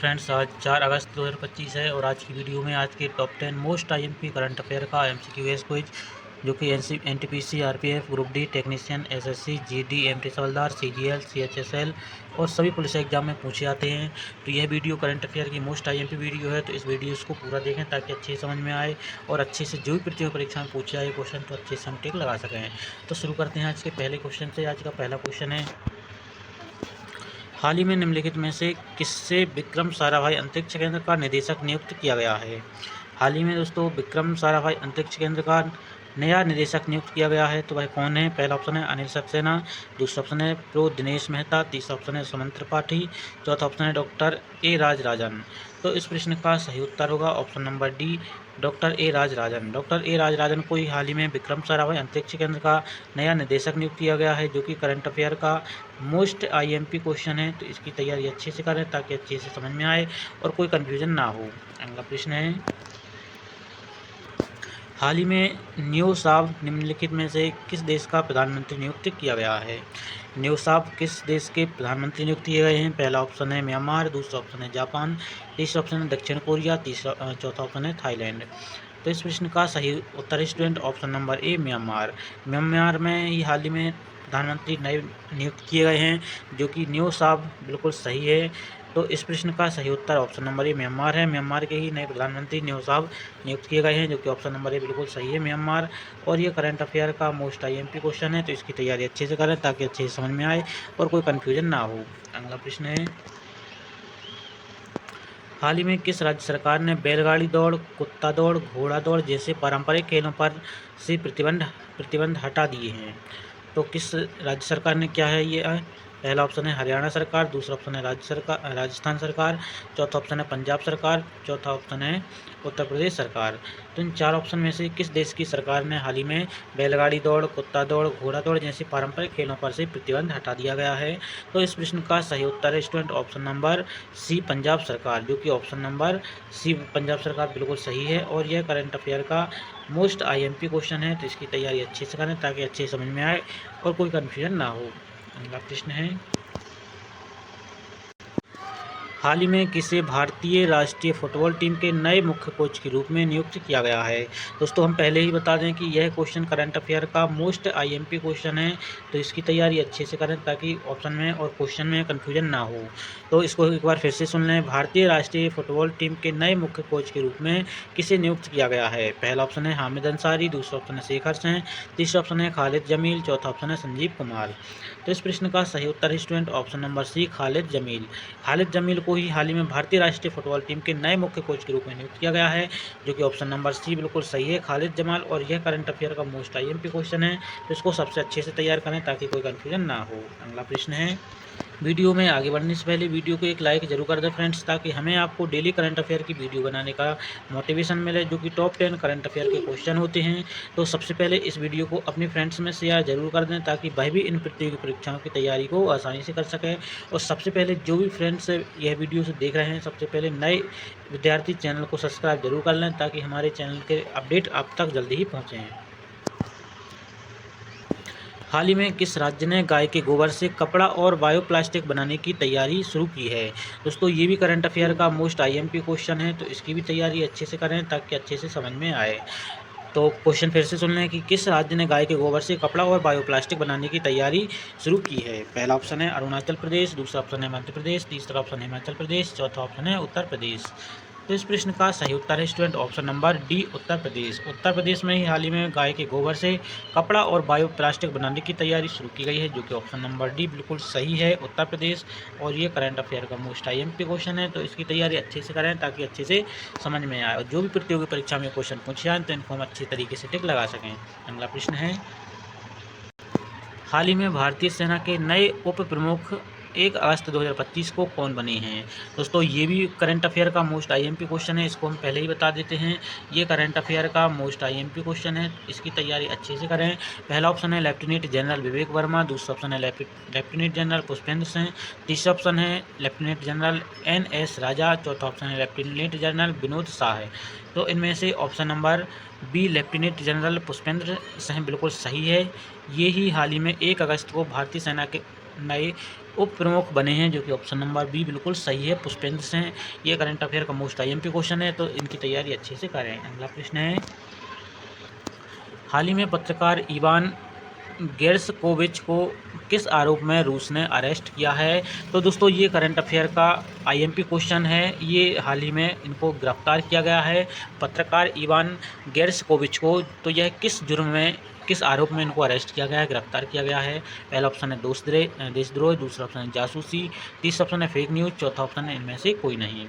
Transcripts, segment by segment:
Friends, आज 4 अगस्त 2025 है और आज की वीडियो में आज के top 10 most IMP current affair का एमसीक्यू एस क्विज जो कि NTPC, RPF, group D, technician, SSC, GD, MT हवलदार, सीजीएल, सीएचएसएल और सभी पुलिस एग्जाम में पूछे जाते हैं। तो यह वीडियो करंट अफेयर की मोस्ट आईएमपी वीडियो है, तो इस वीडियो को पूरा देखें ताकि अच्छे समझ में आए और अच्छे से जो भी प्रतियोगी परीक्षा में पूछे जाए क्वेश्चन तो अच्छे से हम टिक लगा सकें। तो शुरू करते हैं आज के पहले क्वेश्चन से। आज का पहला क्वेश्चन है, हाल ही में निम्नलिखित में से किससे विक्रम साराभाई अंतरिक्ष केंद्र का निदेशक नियुक्त किया गया है। हाल ही में दोस्तों विक्रम साराभाई अंतरिक्ष केंद्र का नया निदेशक नियुक्त किया गया है। तो वह कौन है? पहला ऑप्शन है अनिल सक्सेना, दूसरा ऑप्शन है प्रो दिनेश मेहता, तीसरा ऑप्शन है सुमंत त्रिपाठी, चौथा ऑप्शन है डॉक्टर ए राजराजन। तो इस प्रश्न का सही उत्तर होगा option number D, doctor A Rajarajan. Doctor A Rajarajan को ही हाल ही में विक्रम साराभाई अंतरिक्ष केंद्र का नया निदेशक नियुक्त किया गया है, जो कि करंट अफेयर का मोस्ट आईएमपी क्वेश्चन है। तो इसकी तैयारी अच्छे से करें ताकि अच्छे से समझ में आए और कोई कन्फ्यूजन ना हो। अगला प्रश्न है, हाल ही में न्यूसाव निम्नलिखित में से किस देश का प्रधानमंत्री नियुक्त किया गया है। न्यूसाव किस देश के प्रधानमंत्री नियुक्त किए गए हैं? पहला ऑप्शन है म्यांमार, दूसरा ऑप्शन है जापान, तीसरा ऑप्शन है दक्षिण कोरिया, चौथा ऑप्शन है थाईलैंड। तो इस प्रश्न का सही उत्तर student option number A Myanmar. Myanmar में ही हाल ही में प्रधानमंत्री नए नियुक्त किए गए हैं, जो कि न्यूसाव बिल्कुल सही है। तो इस प्रश्न का सही उत्तर ऑप्शन नंबर ए म्यांमार है। म्यांमार के ही नए प्रधानमंत्री न्यूसाव नियुक्त किए गए हैं, जो कि ऑप्शन नंबर ए बिल्कुल सही है, म्यांमार। और ये करंट अफेयर का मोस्ट आईएमपी क्वेश्चन है, तो इसकी तैयारी अच्छे से करें ताकि अच्छे से समझ में आए और कोई कन्फ्यूजन ना हो। अगला प्रश्न है, हाल ही में किस राज्य सरकार ने बैलगाड़ी दौड़, कुत्ता दौड़, घोड़ा दौड़ जैसे पारंपरिक खेलों पर से प्रतिबंध हटा दिए हैं। तो किस राज्य सरकार ने क्या है ये? पहला ऑप्शन है हरियाणा सरकार, दूसरा ऑप्शन है राजस्थान सरकार, चौथा ऑप्शन है पंजाब सरकार, चौथा ऑप्शन है उत्तर प्रदेश सरकार। तो इन चार ऑप्शन में से किस देश की सरकार ने हाल ही में बैलगाड़ी दौड़, कुत्ता दौड़, घोड़ा दौड़ जैसे पारंपरिक खेलों पर से प्रतिबंध हटा दिया गया है? तो इस प्रश्न का सही उत्तर है student option number C Punjab सरकार, जो कि ऑप्शन नंबर सी पंजाब सरकार बिल्कुल सही है। और यह करंट अफेयर का मोस्ट आईएमपी क्वेश्चन है, तो इसकी तैयारी अच्छे से करें ताकि अच्छे समझ में आए और कोई कन्फ्यूजन ना हो। अगला प्रश्न है, हाल ही में किसे भारतीय राष्ट्रीय फुटबॉल टीम के नए मुख्य कोच के रूप में नियुक्त किया गया है? दोस्तों हम पहले ही बता दें कि यह क्वेश्चन करंट अफेयर का मोस्ट आईएमपी क्वेश्चन है, तो इसकी तैयारी अच्छे से करें ताकि ऑप्शन में और क्वेश्चन में कन्फ्यूजन ना हो। तो इसको एक बार फिर से सुन लें, भारतीय राष्ट्रीय फुटबॉल टीम के नए मुख्य कोच के रूप में किसे नियुक्त किया गया है? पहला ऑप्शन है हामिद अंसारी, दूसरा ऑप्शन है शेखर सिंह, तीसरा ऑप्शन है खालिद जमील, चौथा ऑप्शन है संजीव कुमार। तो इस प्रश्न का सही उत्तर है student option number C Khalid Jameel. Khalid Jameel को ही हाल ही में भारतीय राष्ट्रीय फुटबॉल टीम के नए मुख्य कोच के रूप में नियुक्त किया गया है, जो कि ऑप्शन नंबर सी बिल्कुल सही है, खालिद जमाल। और यह करंट अफेयर का मोस्ट आईएमपी क्वेश्चन है, तो इसको सबसे अच्छे से तैयार करें ताकि कोई कन्फ्यूजन ना हो। अगला प्रश्न है, वीडियो में आगे बढ़ने से पहले वीडियो को एक लाइक जरूर कर दें फ्रेंड्स, ताकि हमें आपको डेली करंट अफेयर की वीडियो बनाने का मोटिवेशन मिले, जो कि टॉप 10 करंट अफेयर के क्वेश्चन होते हैं। तो सबसे पहले इस वीडियो को अपने फ्रेंड्स में शेयर जरूर कर दें ताकि वह भी इन प्रतियोगी परीक्षाओं की तैयारी को आसानी से कर सकें। और सबसे पहले जो भी फ्रेंड्स यह वीडियो से देख रहे हैं, सबसे पहले नए विद्यार्थी चैनल को सब्सक्राइब जरूर कर लें ताकि हमारे चैनल के अपडेट आप तक जल्दी ही पहुँचें। हाल ही में किस राज्य ने गाय के गोबर से कपड़ा और बायोप्लास्टिक बनाने की तैयारी शुरू की है? दोस्तों ये भी करंट अफेयर का मोस्ट आईएमपी क्वेश्चन है, तो इसकी भी तैयारी अच्छे से करें ताकि अच्छे से समझ में आए। तो क्वेश्चन फिर से सुन लें कि किस राज्य ने गाय के गोबर से कपड़ा और बायोप्लास्टिक बनाने की तैयारी शुरू की है? पहला ऑप्शन है अरुणाचल प्रदेश, दूसरा ऑप्शन है मध्य प्रदेश, तीसरा ऑप्शन है हिमाचल प्रदेश, चौथा ऑप्शन है उत्तर प्रदेश। तो इस प्रश्न का सही उत्तर है student option number D Uttar Pradesh. Uttar Pradesh में ही हाल ही में गाय के गोबर से कपड़ा और बायोप्लास्टिक बनाने की तैयारी शुरू की गई है, जो कि ऑप्शन नंबर डी बिल्कुल सही है, उत्तर प्रदेश। और ये करंट अफेयर का मोस्ट आईएमपी क्वेश्चन है, तो इसकी तैयारी अच्छे से करें ताकि अच्छे से समझ में आए और जो भी प्रतियोगी परीक्षा में क्वेश्चन पूछे जाए तो इनको हम अच्छी तरीके से टिक लगा सकें। अगला प्रश्न है, हाल ही में भारतीय सेना के नए उप प्रमुख 1 अगस्त 2025 को कौन बने हैं? दोस्तों ये भी करंट अफेयर का मोस्ट आईएमपी क्वेश्चन है, इसको हम पहले ही बता देते हैं। ये करंट अफेयर का मोस्ट आईएमपी क्वेश्चन है, इसकी तैयारी अच्छे से करें। पहला ऑप्शन है लेफ्टिनेंट जनरल विवेक वर्मा, दूसरा ऑप्शन है लेफ्टिनेंट जनरल पुष्पेंद्र सिंह, तीसरा ऑप्शन है लेफ्टिनेंट जनरल NS राजा, चौथा ऑप्शन है लेफ्टिनेंट जनरल विनोद शाह है। तो इनमें से option number B lieutenant general Pushpendra Singh बिल्कुल सही है। ये ही हाल ही में 1 अगस्त को भारतीय सेना के नए उप प्रमुख बने हैं, जो कि ऑप्शन नंबर बी बिल्कुल सही है, पुष्पेंद्र सिंह। ये करंट अफेयर का मोस्ट आईएमपी क्वेश्चन है, तो इनकी तैयारी अच्छे से करें। अगला प्रश्न है, हाल ही में पत्रकार इवान गेर्शकोविच को किस आरोप में रूस ने अरेस्ट किया है? तो दोस्तों ये करंट अफेयर का आईएमपी क्वेश्चन है। ये हाल ही में इनको गिरफ्तार किया गया है, पत्रकार इवान गेर्शकोविच को। तो यह किस जुर्म में, किस आरोप में इनको अरेस्ट किया गया है, गिरफ्तार किया गया है? पहला ऑप्शन है देशद्रोह, दूसरा ऑप्शन है जासूसी, तीसरा ऑप्शन है फेक न्यूज़, चौथा ऑप्शन है इनमें से कोई नहीं।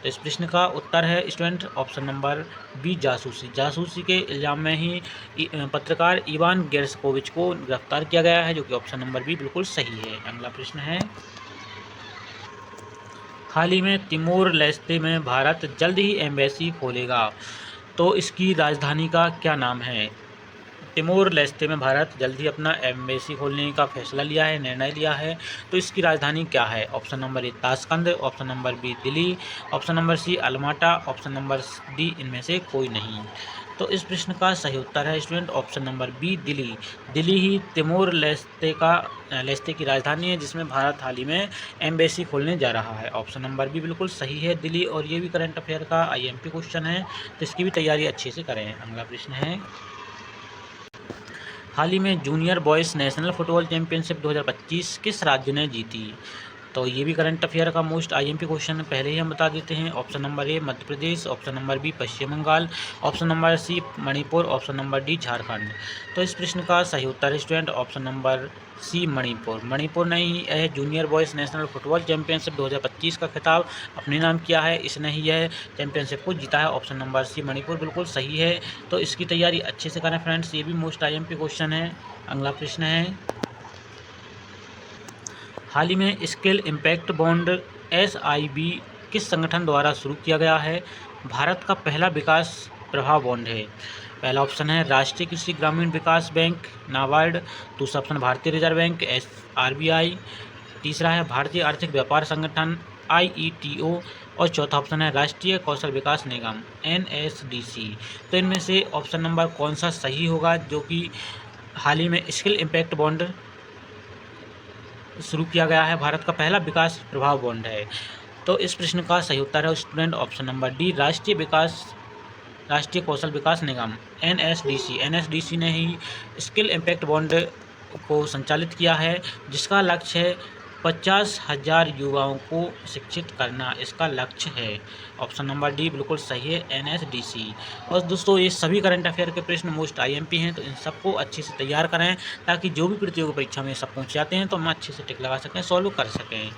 तो इस प्रश्न का उत्तर है स्टूडेंट ऑप्शन नंबर बी, जासूसी। जासूसी के इल्ज़ाम में ही पत्रकार इवान गेर्शकोविच को गिरफ्तार किया गया है, जो कि ऑप्शन नंबर बी बिल्कुल सही है। अगला प्रश्न है, हाल ही में तिमोर लेस्ते में भारत जल्द ही एम्बेसी खोलेगा, तो इसकी राजधानी का क्या नाम है? तिमोर लेस्ते में भारत जल्द ही अपना एम्बेसी खोलने का फैसला लिया है, निर्णय लिया है। तो इसकी राजधानी क्या है? Option number A Tashkent, option number B Dili, option number C Almaty, option number D इनमें से कोई नहीं। तो इस प्रश्न का सही उत्तर है student option number B, Dili. Dili ही तिमोर लेस्ते की राजधानी है, जिसमें भारत हाल ही में एम्बेसी खोलने जा रहा है। ऑप्शन नंबर बी बिल्कुल सही है, दिल्ली। और ये भी करंट अफेयर का आईएमपी क्वेश्चन है, तो इसकी भी तैयारी अच्छे से करें। अगला प्रश्न है, हाल ही में junior boys national football championship 2025 किस राज्य ने जीती? तो ये भी करंट अफेयर का मोस्ट आईएमपी क्वेश्चन पहले ही हम बता देते हैं। Option number A Madhya Pradesh, option number B Paschim Bengal, option number C Manipur, option number D Jharkhand. तो इस प्रश्न का सही उत्तर है student option number C, Manipur. Manipur ने ही यह junior boys national football championship 2025 का खिताब अपने नाम किया है, इसने ही यह चैंपियनशिप को जीता है। ऑप्शन नंबर सी, मणिपुर बिल्कुल सही है। तो इसकी तैयारी अच्छे से करें फ्रेंड्स, ये भी मोस्ट आईएमपी क्वेश्चन है। अगला प्रश्न है, हाल ही में स्किल इम्पैक्ट बॉन्ड SIB किस संगठन द्वारा शुरू किया गया है? भारत का पहला विकास प्रभाव बॉन्ड है। पहला ऑप्शन है राष्ट्रीय कृषि ग्रामीण विकास बैंक नाबार्ड, दूसरा ऑप्शन भारतीय रिजर्व बैंक RBI, तीसरा है भारतीय आर्थिक व्यापार संगठन IETO, और चौथा ऑप्शन है राष्ट्रीय कौशल विकास निगम NSDC। तो इनमें से ऑप्शन नंबर कौन सा सही होगा, जो कि हाल ही में स्किल इम्पैक्ट बॉन्ड शुरू किया गया है, भारत का पहला विकास प्रभाव बॉन्ड है? तो इस प्रश्न का सही उत्तर है स्टूडेंट ऑप्शन नंबर डी, राष्ट्रीय कौशल विकास निगम NSDC ने ही स्किल इम्पैक्ट बॉन्ड को संचालित किया है, जिसका लक्ष्य है 50,000 युवाओं को शिक्षित करना, इसका लक्ष्य है। ऑप्शन नंबर डी बिल्कुल सही है, NSDC। और दोस्तों ये सभी करंट अफेयर के प्रश्न मोस्ट IMP हैं, तो इन सबको अच्छे से तैयार करें, ताकि जो भी प्रतियोगी परीक्षा में सब पहुँच जाते हैं तो हम अच्छे से टिक लगा सकें, सॉल्व कर सकें।